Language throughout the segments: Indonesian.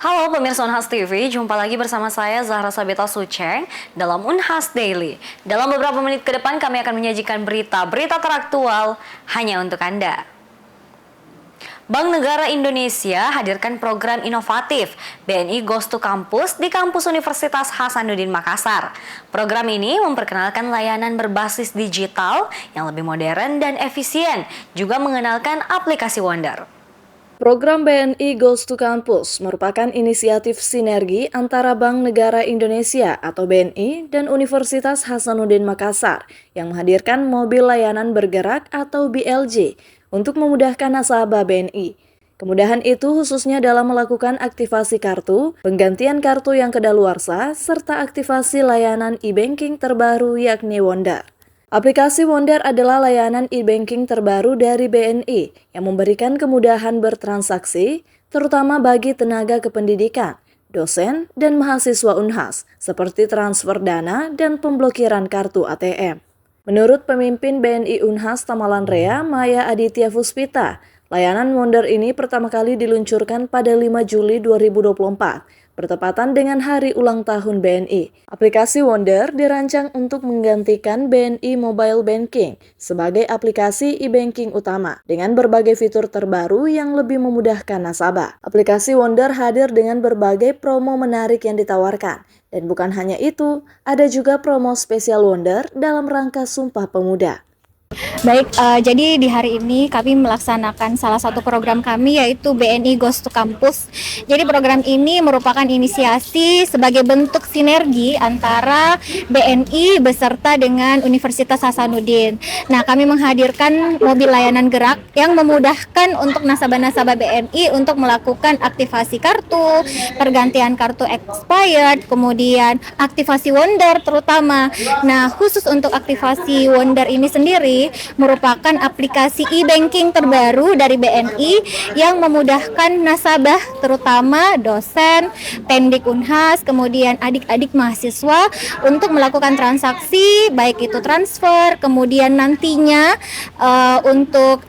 Halo pemirsa Unhas TV, jumpa lagi bersama saya Zahra Sabita Suceng dalam Unhas Daily. Dalam beberapa menit ke depan kami akan menyajikan berita-berita teraktual hanya untuk Anda. Bank Negara Indonesia hadirkan program inovatif BNI Goes to Campus di kampus Universitas Hasanuddin Makassar. Program ini memperkenalkan layanan berbasis digital yang lebih modern dan efisien, juga mengenalkan aplikasi Wonder. Program BNI Goes to Campus merupakan inisiatif sinergi antara Bank Negara Indonesia atau BNI dan Universitas Hasanuddin Makassar yang menghadirkan mobil layanan bergerak atau BLJ untuk memudahkan nasabah BNI. Kemudahan itu khususnya dalam melakukan aktivasi kartu, penggantian kartu yang kedaluarsa, serta aktivasi layanan e-banking terbaru yakni Wonder. Aplikasi Wonder adalah layanan e-banking terbaru dari BNI yang memberikan kemudahan bertransaksi, terutama bagi tenaga kependidikan, dosen, dan mahasiswa Unhas, seperti transfer dana dan pemblokiran kartu ATM. Menurut pemimpin BNI Unhas Tamalan Rea, Maya Aditya Puspita, layanan Wonder ini pertama kali diluncurkan pada 5 Juli 2024. Bertepatan dengan hari ulang tahun BNI. Aplikasi Wonder dirancang untuk menggantikan BNI Mobile Banking sebagai aplikasi e-banking utama dengan berbagai fitur terbaru yang lebih memudahkan nasabah. Aplikasi Wonder hadir dengan berbagai promo menarik yang ditawarkan. Dan bukan hanya itu, ada juga promo spesial Wonder dalam rangka Sumpah Pemuda. Baik, jadi di hari ini kami melaksanakan salah satu program kami yaitu BNI Goes to Campus. Jadi program ini merupakan inisiasi sebagai bentuk sinergi antara BNI beserta dengan Universitas Hasanuddin. Nah, kami menghadirkan mobil layanan gerak yang memudahkan untuk nasabah-nasabah BNI untuk melakukan aktivasi kartu, pergantian kartu expired, kemudian aktivasi Wonder terutama. Nah, khusus untuk aktivasi Wonder ini sendiri merupakan aplikasi e-banking terbaru dari BNI yang memudahkan nasabah terutama dosen, pendik Unhas, kemudian adik-adik mahasiswa untuk melakukan transaksi baik itu transfer, kemudian nantinya untuk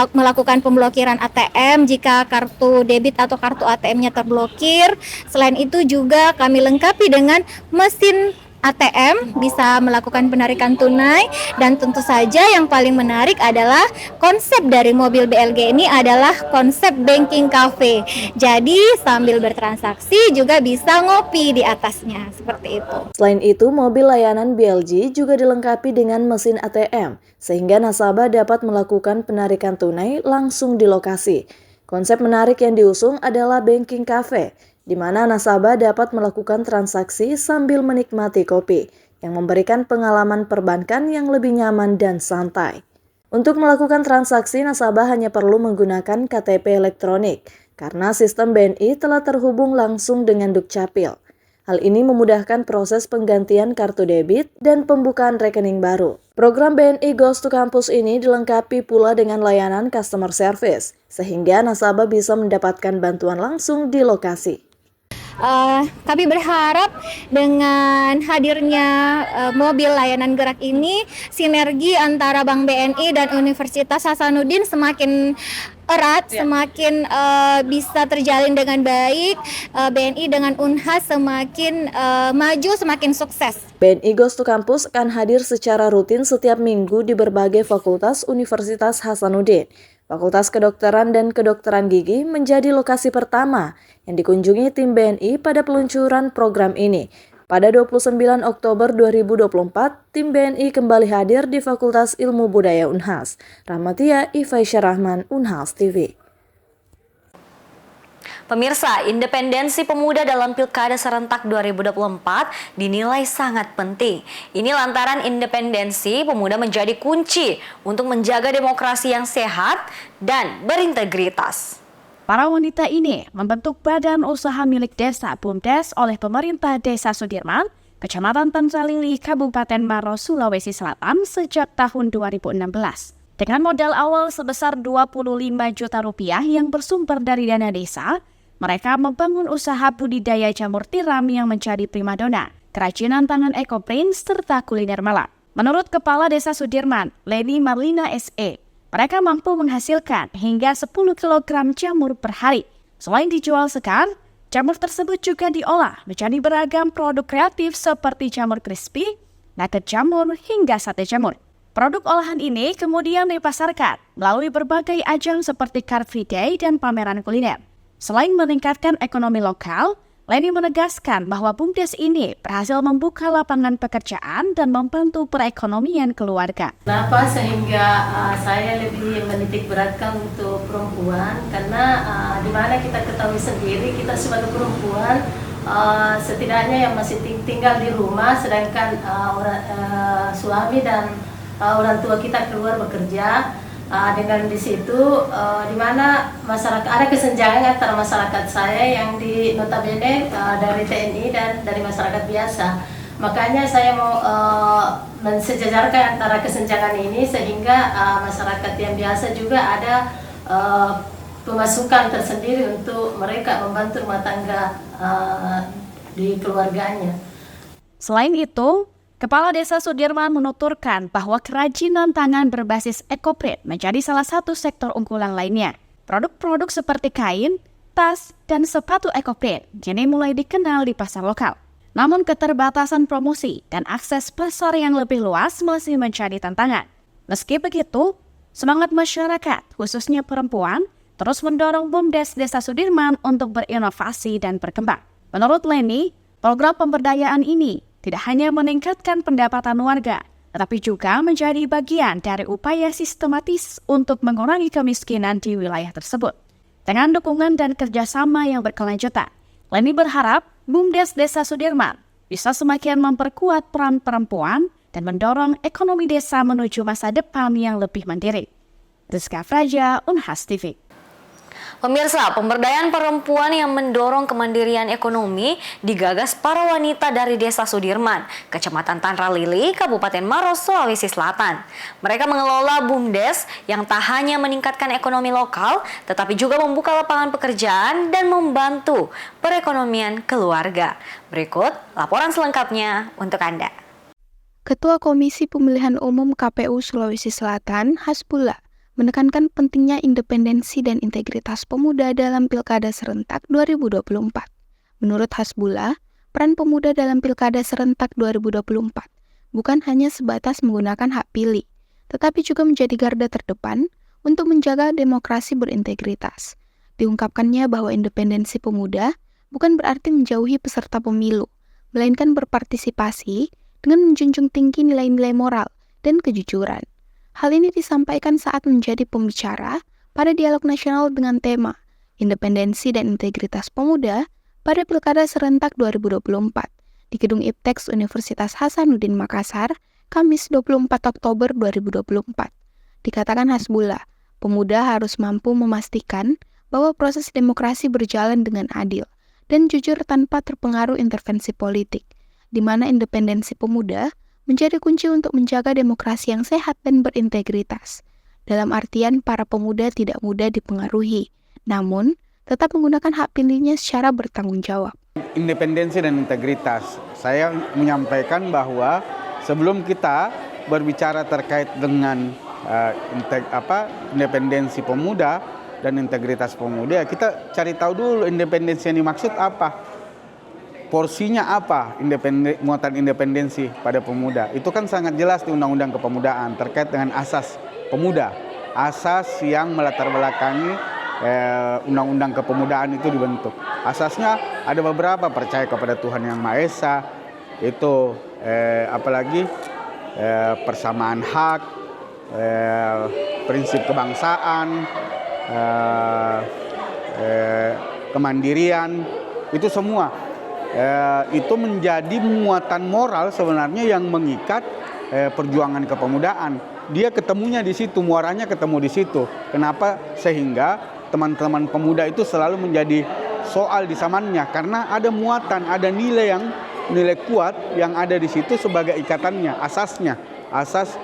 melakukan pemblokiran ATM jika kartu debit atau kartu ATM-nya terblokir. Selain itu juga kami lengkapi dengan mesin ATM bisa melakukan penarikan tunai, dan tentu saja yang paling menarik adalah konsep dari mobil BLG ini adalah konsep banking cafe. Jadi sambil bertransaksi juga bisa ngopi di atasnya, seperti itu. Selain itu, mobil layanan BLG juga dilengkapi dengan mesin ATM sehingga nasabah dapat melakukan penarikan tunai langsung di lokasi. Konsep menarik yang diusung adalah banking cafe, di mana nasabah dapat melakukan transaksi sambil menikmati kopi, yang memberikan pengalaman perbankan yang lebih nyaman dan santai. Untuk melakukan transaksi, nasabah hanya perlu menggunakan KTP elektronik, karena sistem BNI telah terhubung langsung dengan Dukcapil. Hal ini memudahkan proses penggantian kartu debit dan pembukaan rekening baru. Program BNI Goes to Campus ini dilengkapi pula dengan layanan customer service, sehingga nasabah bisa mendapatkan bantuan langsung di lokasi. Kami berharap dengan hadirnya mobil layanan gerak ini, sinergi antara Bank BNI dan Universitas Hasanuddin semakin erat, semakin bisa terjalin dengan baik. BNI dengan Unhas semakin maju, semakin sukses. BNI Goes to Campus akan hadir secara rutin setiap minggu di berbagai fakultas Universitas Hasanuddin. Fakultas Kedokteran dan Kedokteran Gigi menjadi lokasi pertama yang dikunjungi tim BNI pada peluncuran program ini. Pada 29 Oktober 2024, tim BNI kembali hadir di Fakultas Ilmu Budaya Unhas. Rahmatia Ifaisyah Rahman, Unhas TV. Pemirsa, independensi pemuda dalam Pilkada Serentak 2024 dinilai sangat penting. Ini lantaran independensi pemuda menjadi kunci untuk menjaga demokrasi yang sehat dan berintegritas. Para wanita ini membentuk badan usaha milik desa BUMDes oleh pemerintah Desa Sudirman, Kecamatan Tansalili, Kabupaten Maros, Sulawesi Selatan sejak tahun 2016. Dengan modal awal sebesar 25 juta rupiah yang bersumber dari dana desa, mereka membangun usaha budidaya jamur tiram yang menjadi primadona, kerajinan tangan ekoprint, serta kuliner malam. Menurut Kepala Desa Sudirman, Leni Marlina SE, mereka mampu menghasilkan hingga 10 kg jamur per hari. Selain dijual sekar, Jamur tersebut juga diolah menjadi beragam produk kreatif seperti jamur crispy, nugget jamur, hingga sate jamur. Produk olahan ini kemudian dipasarkan melalui berbagai ajang seperti Car Free Day dan pameran kuliner. Selain meningkatkan ekonomi lokal, Leni menegaskan bahwa BUMDes ini berhasil membuka lapangan pekerjaan dan membantu perekonomian keluarga. Kenapa sehingga saya lebih menitik beratkan untuk perempuan? Karena di mana kita ketahui sendiri, kita sebagai perempuan setidaknya yang masih tinggal di rumah, sedangkan suami dan orang tua kita keluar bekerja. Dengan di situ di mana masyarakat ada kesenjangan antara masyarakat saya yang di notabene dari TNI dan dari masyarakat biasa. Makanya saya mau mensejajarkan antara kesenjangan ini sehingga masyarakat yang biasa juga ada pemasukan tersendiri untuk mereka membantu rumah tangga di keluarganya. Selain itu, Kepala Desa Sudirman menuturkan bahwa kerajinan tangan berbasis ekoprint menjadi salah satu sektor unggulan lainnya. Produk-produk seperti kain, tas, dan sepatu ekoprint kini mulai dikenal di pasar lokal. Namun keterbatasan promosi dan akses pasar yang lebih luas masih menjadi tantangan. Meski begitu, semangat masyarakat, khususnya perempuan, terus mendorong BUMDes Desa Sudirman untuk berinovasi dan berkembang. Menurut Leni, program pemberdayaan ini tidak hanya meningkatkan pendapatan warga, tetapi juga menjadi bagian dari upaya sistematis untuk mengurangi kemiskinan di wilayah tersebut. Dengan dukungan dan kerjasama yang berkelanjutan, Leni berharap BUMDes Desa Sudirman bisa semakin memperkuat peran perempuan dan mendorong ekonomi desa menuju masa depan yang lebih mandiri. Rizka Fraja, Unhas TV. Pemirsa, pemberdayaan perempuan yang mendorong kemandirian ekonomi digagas para wanita dari Desa Sudirman, Kecamatan Tanra Lili, Kabupaten Maros, Sulawesi Selatan. Mereka mengelola BUMDes yang tak hanya meningkatkan ekonomi lokal, tetapi juga membuka lapangan pekerjaan dan membantu perekonomian keluarga. Berikut laporan selengkapnya untuk Anda. Ketua Komisi Pemilihan Umum KPU Sulawesi Selatan, Hasbullah, menekankan pentingnya independensi dan integritas pemuda dalam Pilkada Serentak 2024. Menurut Hasbullah, peran pemuda dalam Pilkada Serentak 2024 bukan hanya sebatas menggunakan hak pilih, tetapi juga menjadi garda terdepan untuk menjaga demokrasi berintegritas. Diungkapkannya bahwa independensi pemuda bukan berarti menjauhi peserta pemilu, melainkan berpartisipasi dengan menjunjung tinggi nilai-nilai moral dan kejujuran. Hal ini disampaikan saat menjadi pembicara pada dialog nasional dengan tema Independensi dan Integritas Pemuda pada Pilkada Serentak 2024 di Gedung IPTEX Universitas Hasanuddin Makassar, Kamis 24 Oktober 2024. Dikatakan Hasbullah, pemuda harus mampu memastikan bahwa proses demokrasi berjalan dengan adil dan jujur tanpa terpengaruh intervensi politik, di mana independensi pemuda menjadi kunci untuk menjaga demokrasi yang sehat dan berintegritas. Dalam artian para pemuda tidak mudah dipengaruhi, namun tetap menggunakan hak pilihnya secara bertanggung jawab. Independensi dan integritas. Saya menyampaikan bahwa sebelum kita berbicara terkait dengan independensi pemuda dan integritas pemuda, kita cari tahu dulu independensi yang dimaksud apa. Porsinya apa muatan independensi pada pemuda? Itu kan sangat jelas di Undang-Undang Kepemudaan terkait dengan asas pemuda. Asas yang melatar belakangi Undang-Undang Kepemudaan itu dibentuk. Asasnya ada beberapa, percaya kepada Tuhan Yang Maha Esa, itu apalagi persamaan hak, prinsip kebangsaan, kemandirian, itu semua. Itu menjadi muatan moral sebenarnya yang mengikat perjuangan kepemudaan. Dia ketemunya di situ, muaranya ketemu di situ. Kenapa? Sehingga teman-teman pemuda itu selalu menjadi soal di zamannya karena ada muatan, ada nilai kuat yang ada di situ sebagai ikatannya, asasnya, asas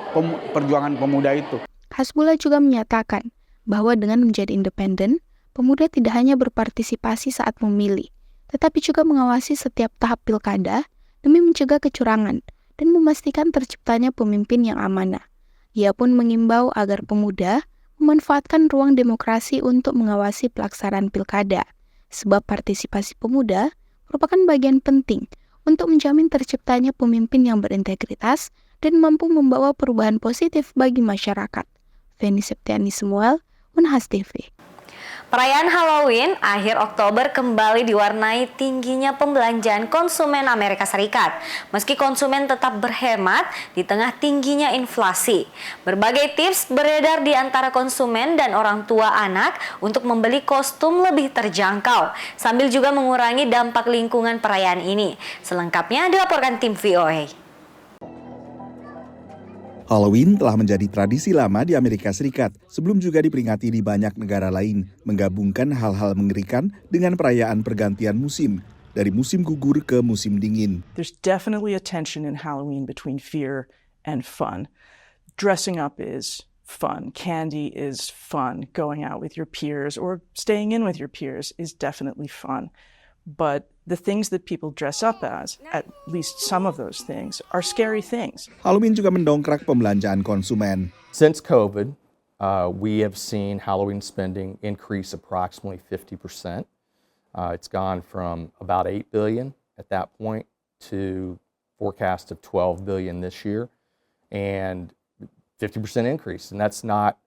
perjuangan pemuda itu. Hasbullah juga menyatakan bahwa dengan menjadi independen, pemuda tidak hanya berpartisipasi saat memilih, tetapi juga mengawasi setiap tahap pilkada demi mencegah kecurangan dan memastikan terciptanya pemimpin yang amanah. Ia pun mengimbau agar pemuda memanfaatkan ruang demokrasi untuk mengawasi pelaksanaan pilkada, sebab partisipasi pemuda merupakan bagian penting untuk menjamin terciptanya pemimpin yang berintegritas dan mampu membawa perubahan positif bagi masyarakat. Feni Septiani Samuel, Unhas TV. Perayaan Halloween akhir Oktober kembali diwarnai tingginya pembelanjaan konsumen Amerika Serikat. Meski konsumen tetap berhemat di tengah tingginya inflasi. Berbagai tips beredar di antara konsumen dan orang tua anak untuk membeli kostum lebih terjangkau, sambil juga mengurangi dampak lingkungan perayaan ini. Selengkapnya dilaporkan tim VOA. Halloween telah menjadi tradisi lama di Amerika Serikat, sebelum juga diperingati di banyak negara lain, menggabungkan hal-hal mengerikan dengan perayaan pergantian musim, dari musim gugur ke musim dingin. There's definitely a tension in Halloween between fear and fun. Dressing up is fun, candy is fun, going out with your peers or staying in with your peers is definitely fun. But the things that people dress up as, at least some of those things, are scary things. Halloween juga mendongkrak pembelanjaan konsumen. Since COVID, we have seen Halloween spending increase approximately 50%. It's gone from about $8 billion at that point to forecast of $12 billion this year, and 50% increase. And that's not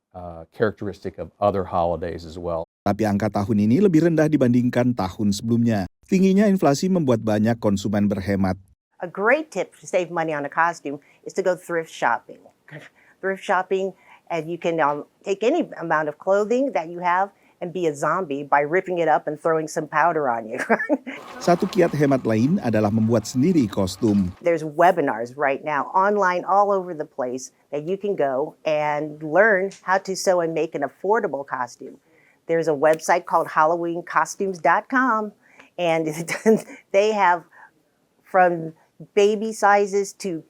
characteristic of other holidays as well. Tapi angka tahun ini lebih rendah dibandingkan tahun sebelumnya. Tingginya inflasi membuat banyak konsumen berhemat. A great tip to save money on a costume is to go thrift shopping. Thrift shopping, and you can take any amount of clothing that you have and be a zombie by ripping it up and throwing some powder on you. Satu kiat hemat lain adalah membuat sendiri kostum. There's webinars right now online all over the place that you can go and learn how to sew and make an affordable costume. There's a website called HalloweenCostumes.com, and they have from baby sizes to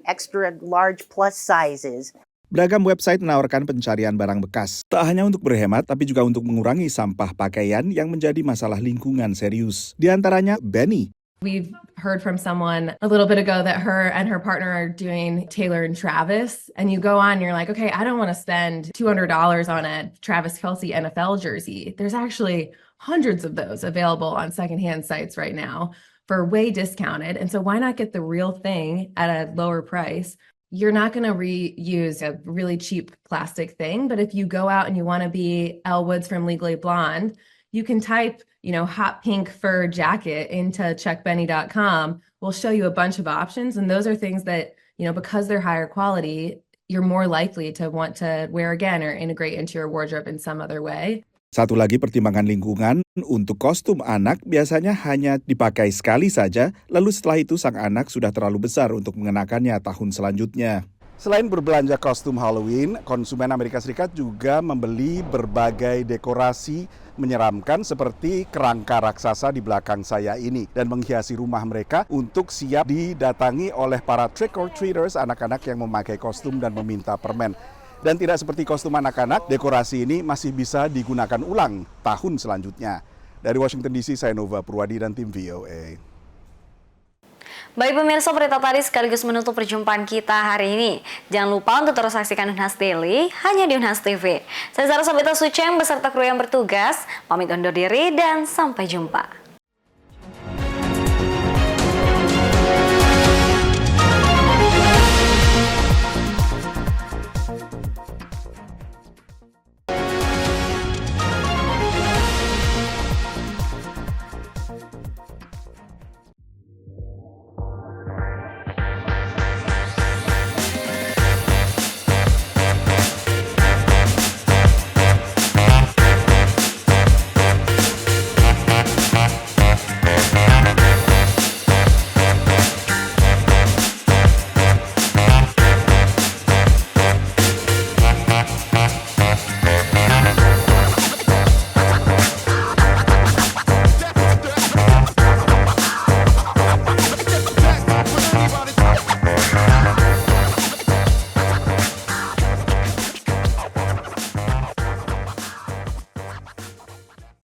extra large plus sizes. Beragam website menawarkan pencarian barang bekas. Tak hanya untuk berhemat, tapi juga untuk mengurangi sampah pakaian yang menjadi masalah lingkungan serius. Di antaranya Benny. We've heard from someone a little bit ago that her and her partner are doing Taylor and Travis. And you go on, you're like, okay, I don't want to spend $200 on a Travis Kelce NFL jersey. There's actually hundreds of those available on secondhand sites right now for way discounted. And so why not get the real thing at a lower price? You're not going to reuse a really cheap plastic thing. But if you go out and you want to be Elle Woods from Legally Blonde, you can type, hot pink fur jacket into checkbenny.com. We'll show you a bunch of options. And those are things that, because they're higher quality, you're more likely to want to wear again or integrate into your wardrobe in some other way. Satu lagi pertimbangan lingkungan, untuk kostum anak biasanya hanya dipakai sekali saja, lalu setelah itu sang anak sudah terlalu besar untuk mengenakannya tahun selanjutnya. Selain berbelanja kostum Halloween, konsumen Amerika Serikat juga membeli berbagai dekorasi menyeramkan seperti kerangka raksasa di belakang saya ini dan menghiasi rumah mereka untuk siap didatangi oleh para trick-or-treaters, anak-anak yang memakai kostum dan meminta permen. Dan tidak seperti kostum anak-anak, dekorasi ini masih bisa digunakan ulang tahun selanjutnya. Dari Washington DC, saya Nova Purwadi dan tim VOA. Baik pemirsa, berita tadi sekaligus menutup perjumpaan kita hari ini. Jangan lupa untuk terus saksikan Unhas Daily hanya di Unhas TV. Saya Zara Sabita Suceng beserta kru yang bertugas, pamit undur diri dan sampai jumpa.